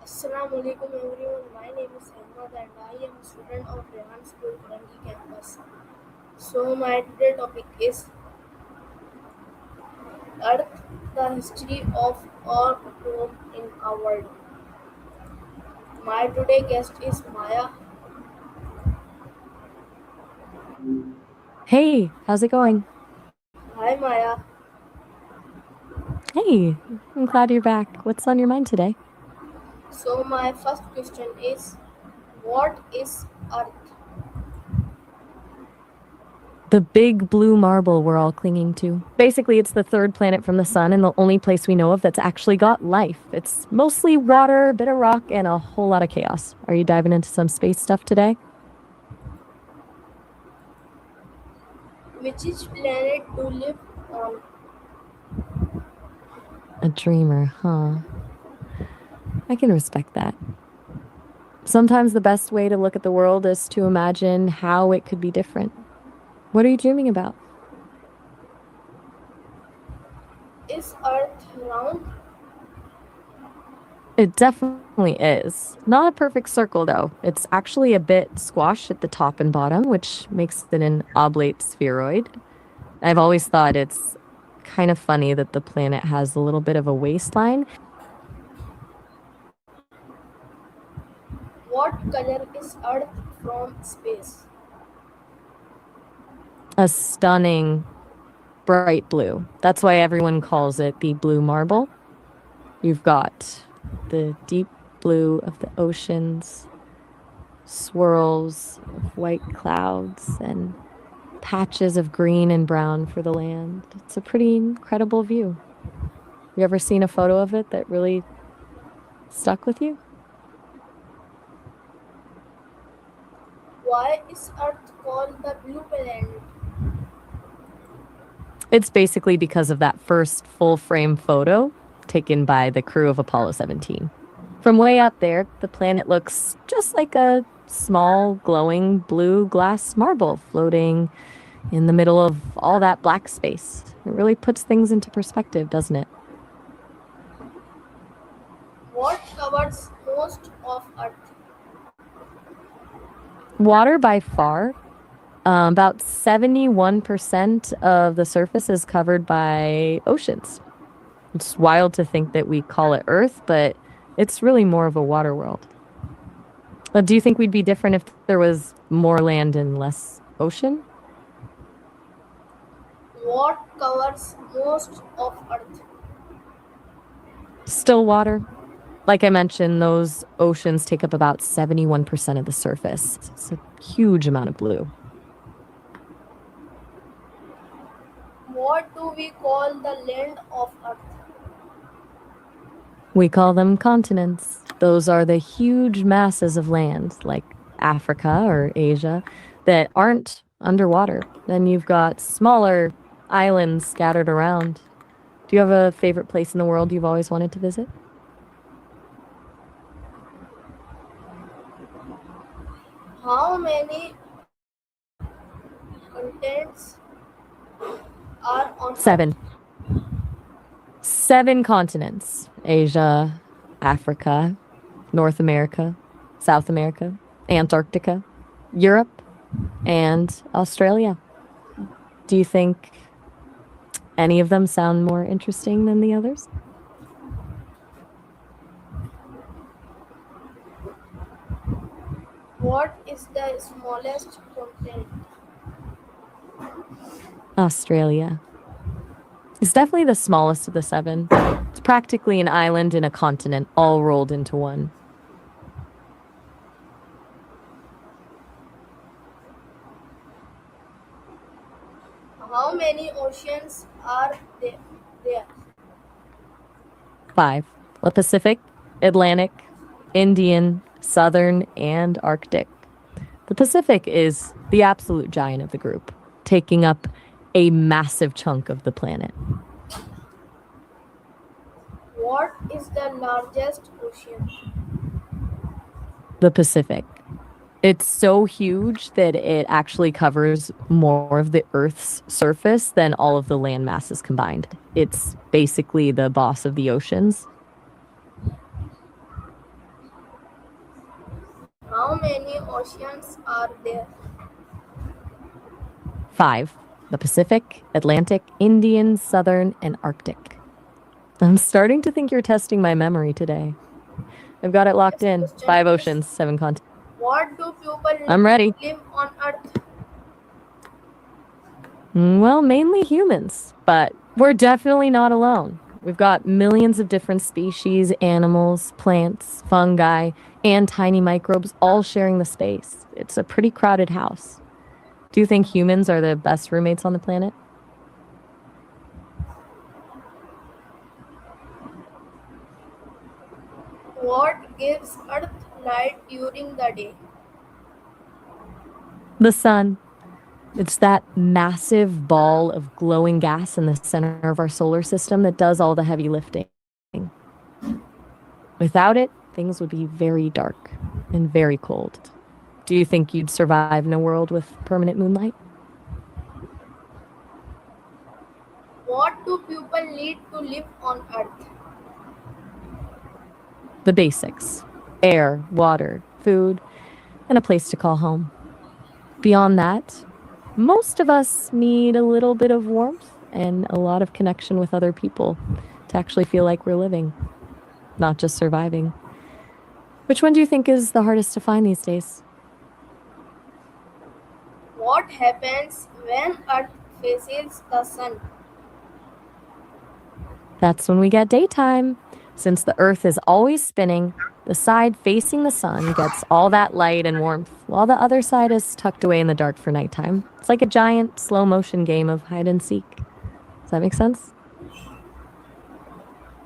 Assalamu alaikum everyone. My name is Ahmad and I am a student of Rehan School Kurangi campus. So my today topic is Earth, the history of our home in our world. My today guest is Maya. Hey, how's it going? Hi Maya. Hey, I'm glad you're back. What's on your mind today? So my first question is what is Earth? The big blue marble we're all clinging to. Basically, it's the third planet from the sun and the only place we know of that's actually got life. It's mostly water, a bit of rock, and a whole lot of chaos. Are you diving into some space stuff today? Which is planet to live on? A dreamer, huh? I can respect that. Sometimes the best way to look at the world is to imagine how it could be different. What are you dreaming about? Is Earth round? It definitely is. Not a perfect circle, though. It's actually a bit squashed at the top and bottom, which makes it an oblate spheroid. I've always thought it's kind of funny that the planet has a little bit of a waistline. What color is Earth from space? A stunning bright blue. That's why everyone calls it the blue marble. You've got the deep blue of the oceans, swirls of white clouds, and patches of green and brown for the land. It's a pretty incredible view. You ever seen a photo of it that really stuck with you? Why is Earth called the blue planet? It's basically because of that first full frame photo taken by the crew of Apollo 17. From way up there, the planet looks just like a small, glowing blue glass marble floating in the middle of all that black space. It really puts things into perspective, doesn't it? What covers most of Earth? Water by far. About 71% of the surface is covered by oceans. It's wild to think that we call it Earth, but it's really more of a water world. Do you think we'd be different if there was more land and less ocean? What covers most of Earth? Still water. Like I mentioned, those oceans take up about 71% of the surface. It's a huge amount of blue. What do we call the land of Earth? We call them continents. Those are the huge masses of land, like Africa or Asia, that aren't underwater. Then you've got smaller islands scattered around. Do you have a favorite place in the world you've always wanted to visit? How many continents are on Earth? Seven. 7 continents: Asia, Africa, North America, South America, Antarctica, Europe, and Australia. Do you think any of them sound more interesting than the others? What is the smallest continent? Australia. It's definitely the smallest of the 7. It's practically an island and a continent all rolled into one. How many oceans are there? 5. The Pacific, Atlantic, Indian, Southern, and Arctic. The Pacific is the absolute giant of the group, taking up a massive chunk of the planet. What is the largest ocean? The Pacific. It's so huge that it actually covers more of the Earth's surface than all of the land masses combined. It's basically the boss of the oceans. How many oceans are there? 5. The Pacific, Atlantic, Indian, Southern, and Arctic. I'm starting to think you're testing my memory today. I've got it locked Next in. question 5 is, oceans, 7 continents. what do people need I'm ready. to live on Earth? Well, mainly humans, but we're definitely not alone. We've got millions of different species, animals, plants, fungi, and tiny microbes all sharing the space. It's a pretty crowded house. Do you think humans are the best roommates on the planet? What gives Earth light during the day? The sun. It's that massive ball of glowing gas in the center of our solar system that does all the heavy lifting. Without it, things would be very dark and very cold. Do you think you'd survive in a world with permanent moonlight? What do people need to live on Earth? The basics: air, water, food, and a place to call home. Beyond that, most of us need a little bit of warmth and a lot of connection with other people to actually feel like we're living, not just surviving. Which one do you think is the hardest to find these days? What happens when Earth faces the sun? That's when we get daytime. Since the Earth is always spinning, the side facing the sun gets all that light and warmth, while the other side is tucked away in the dark for nighttime. It's like a giant slow motion game of hide and seek. Does that make sense?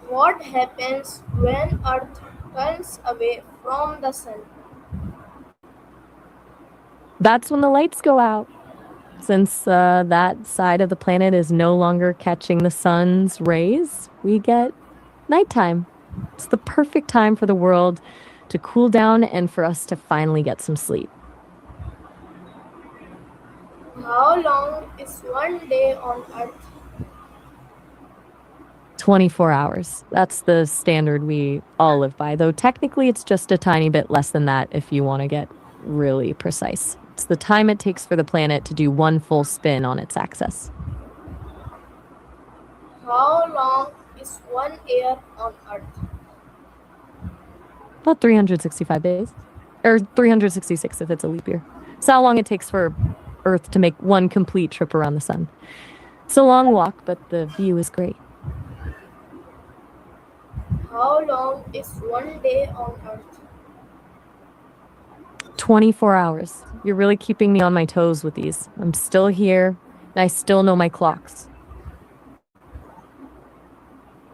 What happens when Earth turns away from the sun? That's when the lights go out. Since that side of the planet is no longer catching the sun's rays, we get nighttime. It's the perfect time for the world to cool down and for us to finally get some sleep. How long is one day on Earth? 24 hours. That's the standard we all live by, though technically it's just a tiny bit less than that if you want to get really precise. It's the time it takes for the planet to do one full spin on its axis. How long is one year on Earth? About 365 days, or 366 if it's a leap year. It's how long it takes for Earth to make one complete trip around the sun. It's a long walk, but the view is great. How long is one day on Earth? 24 hours. You're really keeping me on my toes with these. I'm still here, and I still know my clocks.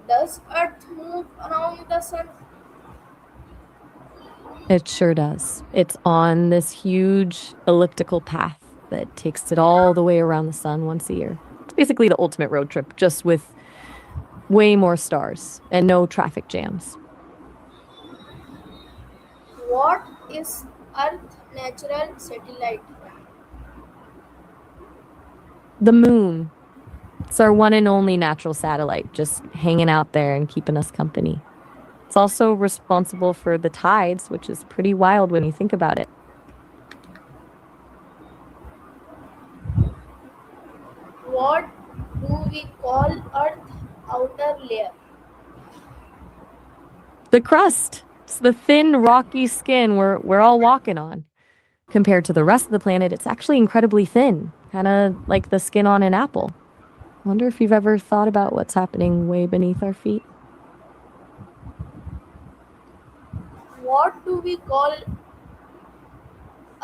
Does Earth move around the sun? It sure does. It's on this huge elliptical path that takes it all the way around the sun once a year. It's basically the ultimate road trip, just with way more stars and no traffic jams. What is Earth's natural satellite? The moon. It's our one and only natural satellite, just hanging out there and keeping us company. It's also responsible for the tides, which is pretty wild when you think about it. What do we call Earth's outer layer? The crust. It's the thin, rocky skin we're all walking on. Compared to the rest of the planet, it's actually incredibly thin, kind of like the skin on an apple. Wonder if you've ever thought about what's happening way beneath our feet. What do we call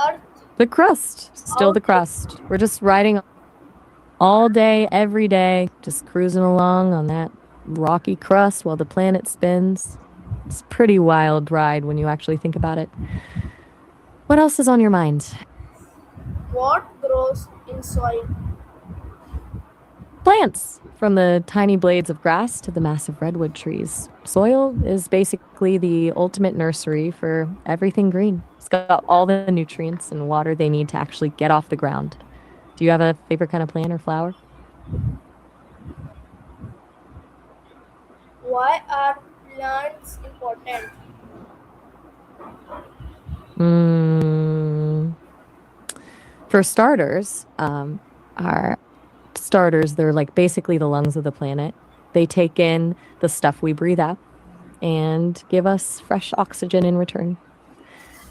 Earth The crust. Still the outer? crust. We're just riding all day, every day, just cruising along on that rocky crust while the planet spins. It's a pretty wild ride when you actually think about it. What else is on your mind? What grows in soil? Plants, from the tiny blades of grass to the massive redwood trees. Soil is basically the ultimate nursery for everything green. It's got all the nutrients and water they need to actually get off the ground. Do you have a favorite kind of plant or flower? Why are plants important? Mm, for starters, our starters, they're like basically the lungs of the planet. They take in the stuff we breathe out and give us fresh oxygen in return.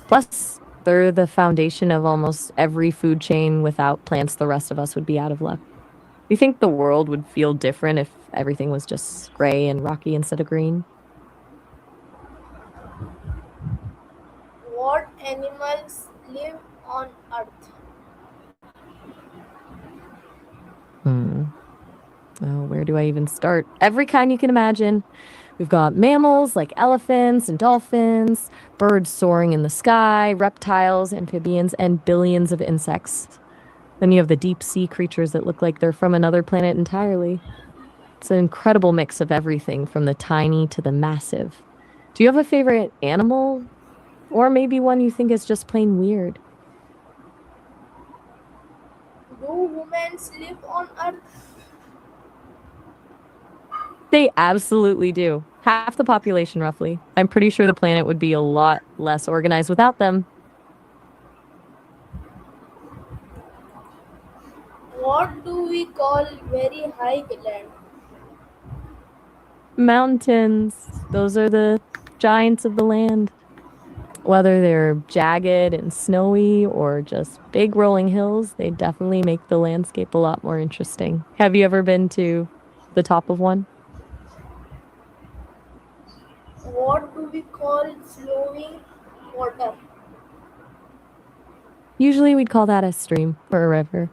Plus, they're the foundation of almost every food chain. Without plants, the rest of us would be out of luck. Do you think the world would feel different if everything was just gray and rocky instead of green? What animals live on Earth? Hmm. Oh, where do I even start? Every kind you can imagine. We've got mammals like elephants and dolphins, birds soaring in the sky, reptiles, amphibians, and billions of insects. Then you have the deep sea creatures that look like they're from another planet entirely. It's an incredible mix of everything from the tiny to the massive. Do you have a favorite animal? Or maybe one you think is just plain weird? Do humans live on Earth? They absolutely do. Half the population, roughly. I'm pretty sure the planet would be a lot less organized without them. What do we call very high land? Mountains, those are the giants of the land. Whether they're jagged and snowy or just big rolling hills, they definitely make the landscape a lot more interesting. Have you ever been to the top of one? What do we call flowing water? Usually we'd call that a stream or a river.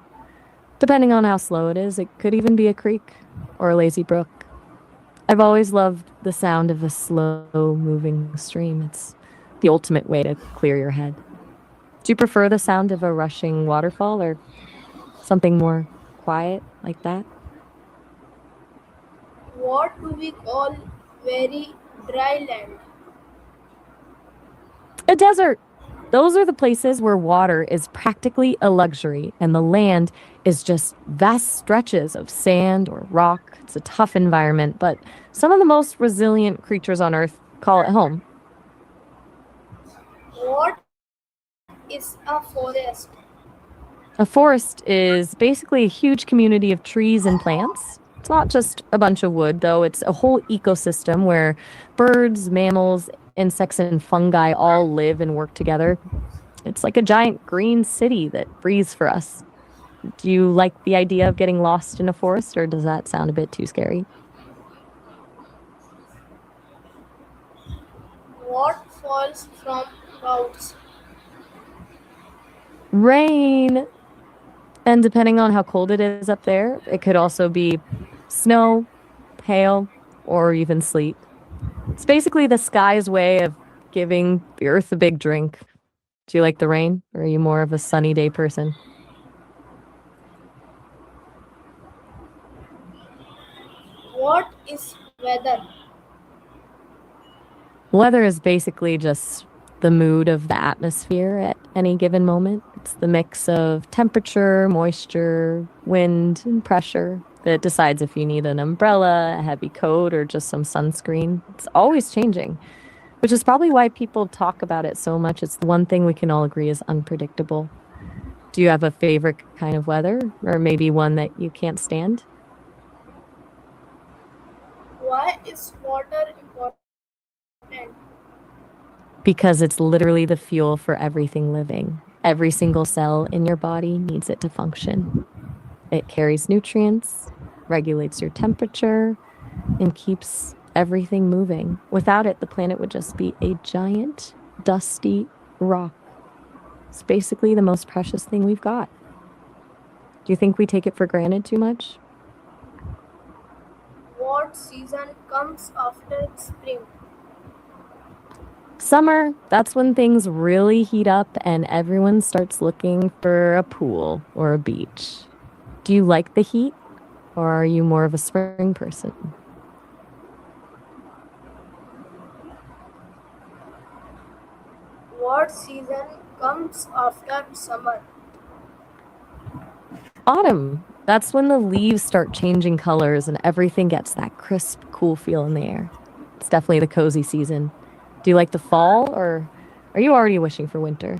Depending on how slow it is, it could even be a creek or a lazy brook. I've always loved the sound of a slow moving stream. It's the ultimate way to clear your head. Do you prefer the sound of a rushing waterfall or something more quiet like that? What do we call very dry land? A desert. Those are the places where water is practically a luxury and the land is just vast stretches of sand or rock. It's a tough environment, but some of the most resilient creatures on Earth call it home. What is a forest? A forest is basically a huge community of trees and plants. It's not just a bunch of wood, though, it's a whole ecosystem where birds, mammals, insects, and fungi all live and work together. It's like a giant green city that breathes for us. Do you like the idea of getting lost in a forest, or does that sound a bit too scary? What falls from clouds? Rain. And depending on how cold it is up there, it could also be snow, hail, or even sleet. It's basically the sky's way of giving the earth a big drink. Do you like the rain, or are you more of a sunny day person? What is weather? Weather is basically just the mood of the atmosphere at any given moment. It's the mix of temperature, moisture, wind, and pressure that decides if you need an umbrella, a heavy coat, or just some sunscreen. It's always changing, which is probably why people talk about it so much. It's the one thing we can all agree is unpredictable. Do you have a favorite kind of weather, or maybe one that you can't stand? Why is water important? Because it's literally the fuel for everything living. Every single cell in your body needs it to function. It carries nutrients, regulates your temperature, and keeps everything moving. Without it, the planet would just be a giant, dusty rock. It's basically the most precious thing we've got. Do you think we take it for granted too much? What season comes after spring? Summer, that's when things really heat up and everyone starts looking for a pool or a beach. Do you like the heat, or are you more of a spring person? What season comes after summer? Autumn, that's when the leaves start changing colors and everything gets that crisp, cool feel in the air. It's definitely the cozy season. Do you like the fall, or Are you already wishing for winter?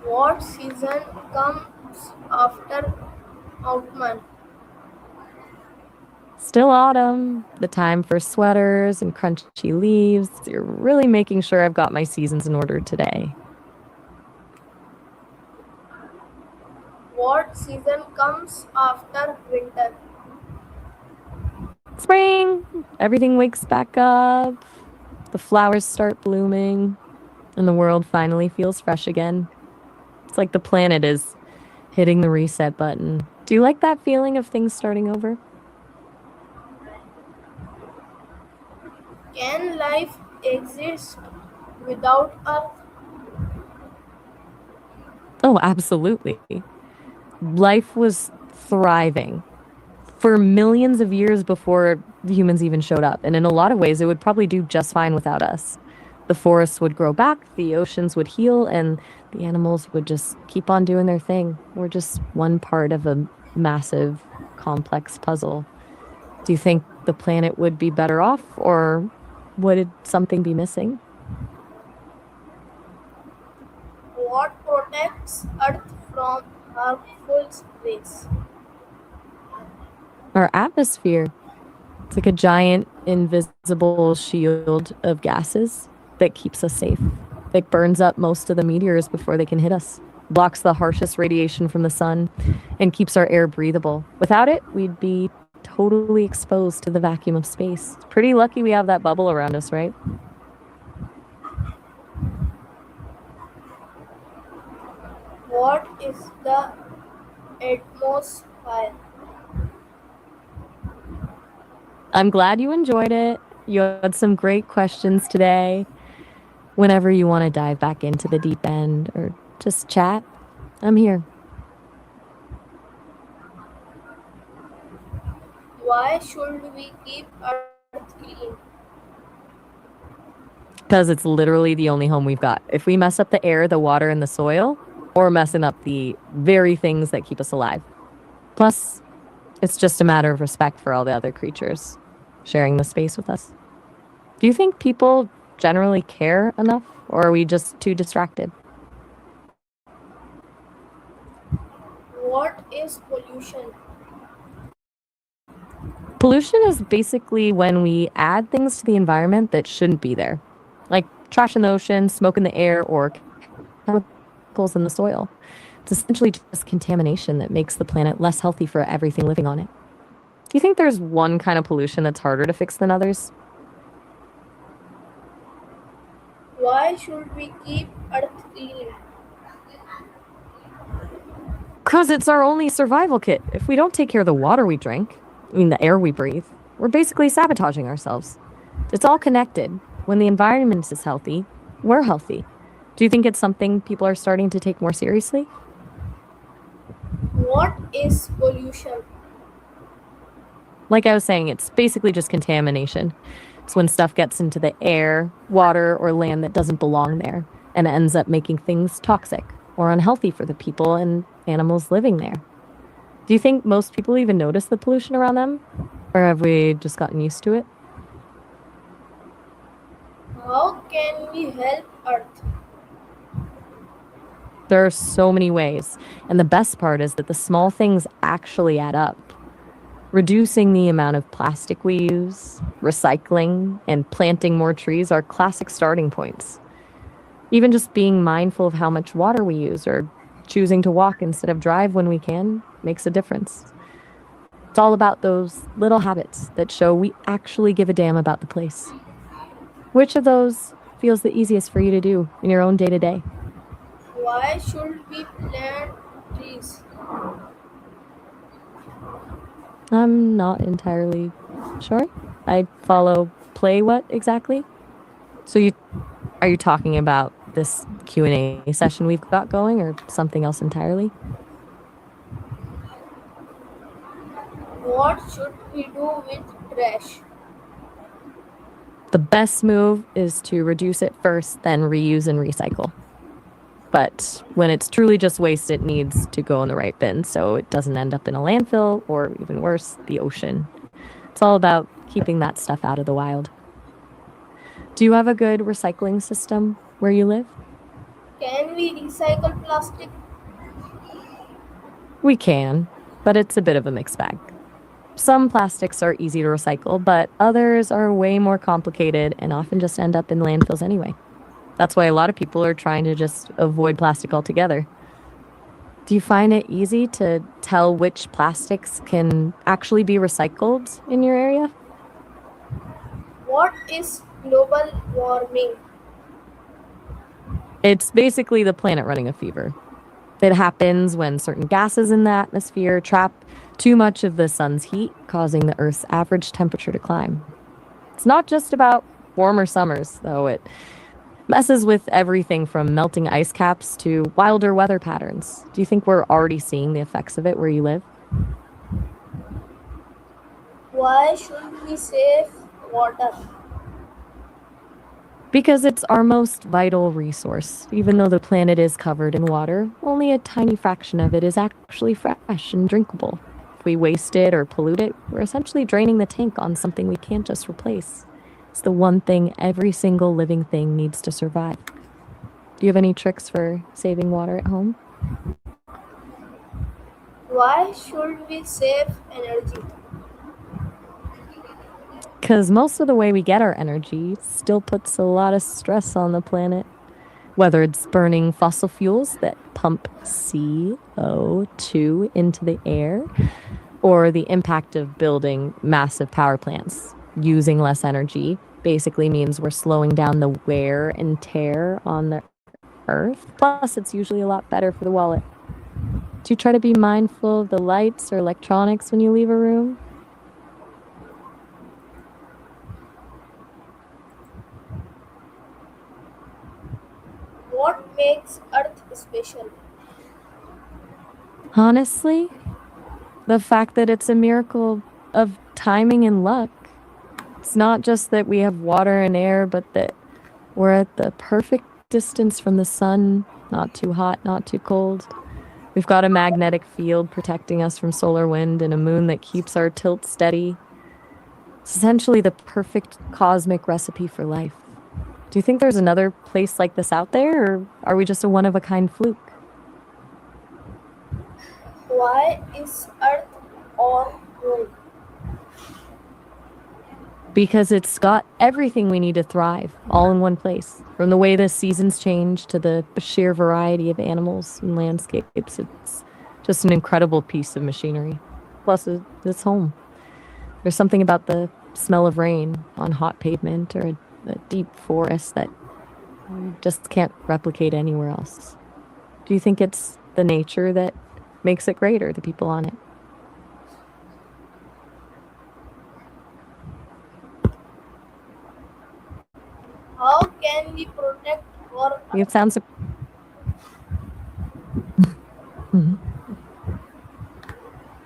What season comes after autumn? Still autumn, the time for sweaters and crunchy leaves. You're really making sure I've got my seasons in order today. What season comes after winter? Spring! Everything wakes back up, the flowers start blooming, and the world finally feels fresh again. It's like the planet is hitting the reset button. Do you like that feeling of things starting over? Can life exist without Earth? Oh, absolutely. Life was thriving for millions of years before humans even showed up. And in a lot of ways, it would probably do just fine without us. The forests would grow back, the oceans would heal, and the animals would just keep on doing their thing. We're just one part of a massive, complex puzzle. Do you think the planet would be better off, or would something be missing? What protects Earth from harmful rays? Our atmosphere, it's like a giant invisible shield of gases that keeps us safe. It burns up most of the meteors before they can hit us, blocks the harshest radiation from the sun, and keeps our air breathable. Without it, we'd be totally exposed to the vacuum of space. Pretty lucky we have that bubble around us, right? What is the atmosphere? I'm glad you enjoyed it. You had some great questions today. Whenever you want to dive back into the deep end or just chat, I'm here. Why should we keep Earth clean? Because it's literally the only home we've got. If we mess up the air, the water, and the soil, or messing up the very things that keep us alive. Plus, it's just a matter of respect for all the other creatures sharing the space with us. Do you think people generally care enough, or are we just too distracted? What is pollution? Pollution is basically when we add things to the environment that shouldn't be there, like trash in the ocean, smoke in the air, or chemicals in the soil. It's essentially just contamination that makes the planet less healthy for everything living on it. Do you think there's one kind of pollution that's harder to fix than others? Why should we keep Earth clean? Because it's our only survival kit. If we don't take care of the water we drink, I mean, the air we breathe, we're basically sabotaging ourselves. It's all connected. When the environment is healthy, we're healthy. Do you think it's something people are starting to take more seriously? What is pollution? Like I was saying, it's basically just contamination. It's when stuff gets into the air, water, or land that doesn't belong there and it ends up making things toxic or unhealthy for the people and animals living there. Do you think most people even notice the pollution around them? Or have we just gotten used to it? How can we help Earth? There are so many ways. And the best part is that the small things actually add up. Reducing the amount of plastic we use, recycling, and planting more trees are classic starting points. Even just being mindful of how much water we use or choosing to walk instead of drive when we can makes a difference. It's all about those little habits that show we actually give a damn about the place. Which of those feels the easiest for you to do in your own day to day? Why should we plant trees? I'm not entirely sure. I follow play what exactly? So you are you talking about this Q&A session we've got going or something else entirely? What should we do with trash? The best move is to reduce it first, then reuse and recycle. But when it's truly just waste, it needs to go in the right bin so it doesn't end up in a landfill or even worse, the ocean. It's all about keeping that stuff out of the wild. Do you have a good recycling system where you live? Can we recycle plastic? We can, but it's a bit of a mixed bag. Some plastics are easy to recycle, but others are way more complicated and often just end up in landfills anyway. That's why a lot of people are trying to just avoid plastic altogether. Do you find it easy to tell which plastics can actually be recycled in your area? What is global warming? It's basically the planet running a fever. It happens when certain gases in the atmosphere trap too much of the sun's heat, causing the Earth's average temperature to climb. It's not just about warmer summers, though. It messes with everything from melting ice caps to wilder weather patterns. Do you think we're already seeing the effects of it where you live? Why should we save water? Because it's our most vital resource. Even though the planet is covered in water, only a tiny fraction of it is actually fresh and drinkable. If we waste it or pollute it, we're essentially draining the tank on something we can't just replace. It's the one thing every single living thing needs to survive. Do you have any tricks for saving water at home? Why should we save energy? Because most of the way we get our energy still puts a lot of stress on the planet. Whether it's burning fossil fuels that pump CO2 into the air, or the impact of building massive power plants. Using less energy basically means we're slowing down the wear and tear on the earth. Plus, it's usually a lot better for the wallet. Do you try to be mindful of the lights or electronics when you leave a room? What makes Earth special? Honestly, the fact that it's a miracle of timing and luck. It's not just that we have water and air, but that we're at the perfect distance from the sun, not too hot, not too cold. We've got a magnetic field protecting us from solar wind and a moon that keeps our tilt steady. It's essentially the perfect cosmic recipe for life. Do you think there's another place like this out there, or are we just a one of a kind fluke? Why is Earth on moon? Because it's got everything we need to thrive all in one place. From the way the seasons change to the sheer variety of animals and landscapes, it's just an incredible piece of machinery. Plus, it's home. There's something about the smell of rain on hot pavement or a deep forest that you just can't replicate anywhere else. Do you think it's the nature that makes it great or the people on it? How can we protect our It Earth? sounds. Mhm.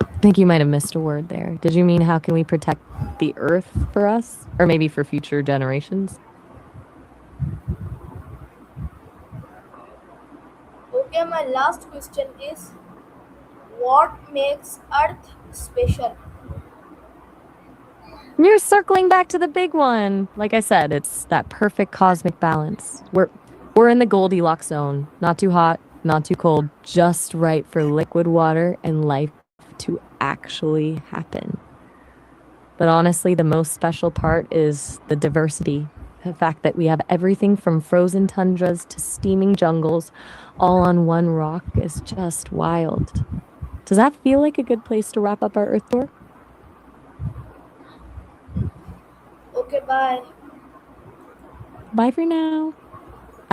I think you might have missed a word there. Did you mean how can we protect the earth for us? Or maybe for future generations? Okay, my last question is what makes Earth special? You're circling back to the big one. Like I said, it's that perfect cosmic balance. We're in the Goldilocks zone. Not too hot, not too cold, just right for liquid water and life to actually happen. But honestly, the most special part is the diversity. The fact that we have everything from frozen tundras to steaming jungles all on one rock is just wild. Does that feel like a good place to wrap up our Earth tour? Okay, bye. Bye for now.